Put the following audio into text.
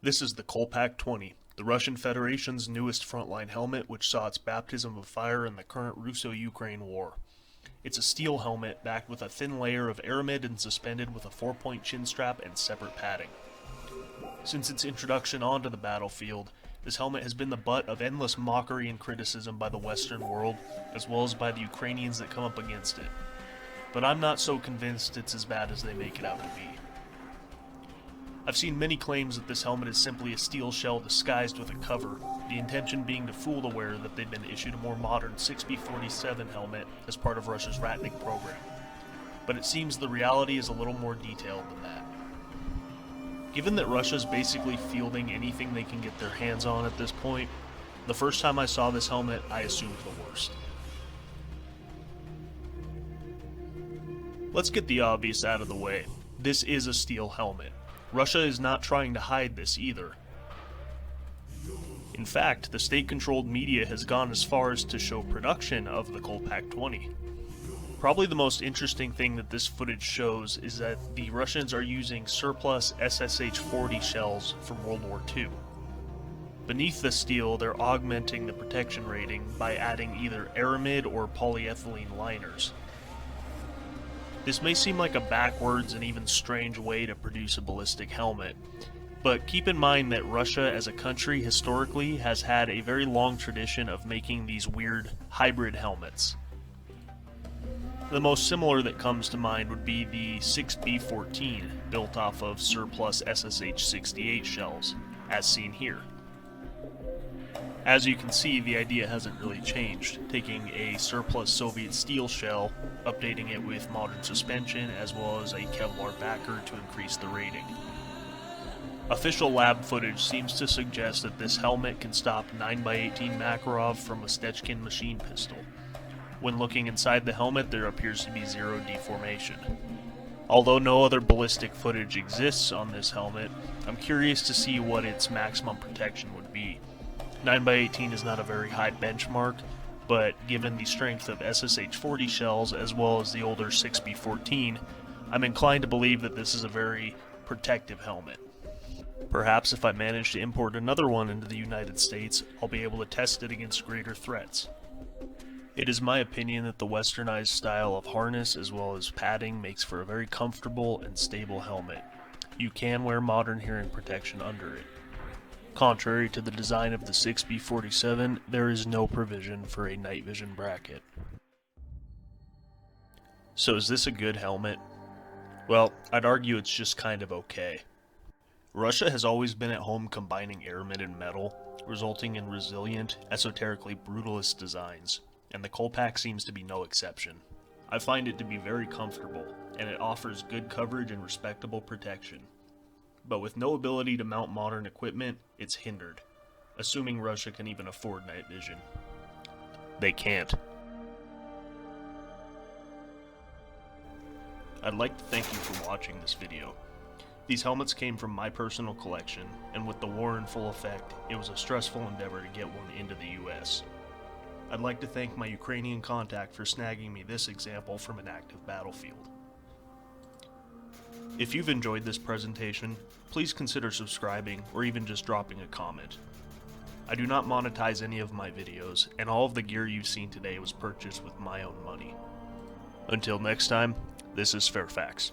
This is the Kolpak 20, the Russian Federation's newest frontline helmet, which saw its baptism of fire in the current Russo-Ukraine war. It's a steel helmet backed with a thin layer of aramid and suspended with a 4-point chin strap and separate padding. Since its introduction onto the battlefield, this helmet has been the butt of endless mockery and criticism by the Western world, as well as by the Ukrainians that come up against it. But I'm not so convinced it's as bad as they make it out to be. I've seen many claims that this helmet is simply a steel shell disguised with a cover, the intention being to fool the wearer that they've been issued a more modern 6B47 helmet as part of Russia's Ratnik program. But it seems the reality is a little more detailed than that. Given that Russia's basically fielding anything they can get their hands on at this point, the first time I saw this helmet, I assumed the worst. Let's get the obvious out of the way. This is a steel helmet. Russia is not trying to hide this either. In fact, the state-controlled media has gone as far as to show production of the Kolpak 20. Probably the most interesting thing that this footage shows is that the Russians are using surplus SSH-40 shells from World War II. Beneath the steel, they're augmenting the protection rating by adding either aramid or polyethylene liners. This may seem like a backwards and even strange way to produce a ballistic helmet, but keep in mind that Russia as a country historically has had a very long tradition of making these weird hybrid helmets. The most similar that comes to mind would be the 6B14, built off of surplus SSH-68 shells, as seen here. As you can see, the idea hasn't really changed, taking a surplus Soviet steel shell, updating it with modern suspension, as well as a Kevlar backer to increase the rating. Official lab footage seems to suggest that this helmet can stop 9x18 Makarov from a Stechkin machine pistol. When looking inside the helmet, there appears to be zero deformation. Although no other ballistic footage exists on this helmet, I'm curious to see what its maximum protection would be. 9x18 is not a very high benchmark, but given the strength of SSH-40 shells as well as the older 6B14, I'm inclined to believe that this is a very protective helmet. Perhaps if I manage to import another one into the United States, I'll be able to test it against greater threats. It is my opinion that the westernized style of harness as well as padding makes for a very comfortable and stable helmet. You can wear modern hearing protection under it. Contrary to the design of the 6B47, there is no provision for a night vision bracket. So is this a good helmet? Well, I'd argue it's just kind of okay. Russia has always been at home combining aramid and metal, resulting in resilient, esoterically brutalist designs, and the Kolpak seems to be no exception. I find it to be very comfortable, and it offers good coverage and respectable protection. But with no ability to mount modern equipment, it's hindered, assuming Russia can even afford night vision. They can't. I'd like to thank you for watching this video. These helmets came from my personal collection, and with the war in full effect, it was a stressful endeavor to get one into the US. I'd like to thank my Ukrainian contact for snagging me this example from an active battlefield. If you've enjoyed this presentation, please consider subscribing or even just dropping a comment. I do not monetize any of my videos, and all of the gear you've seen today was purchased with my own money. Until next time, this is Fairfax.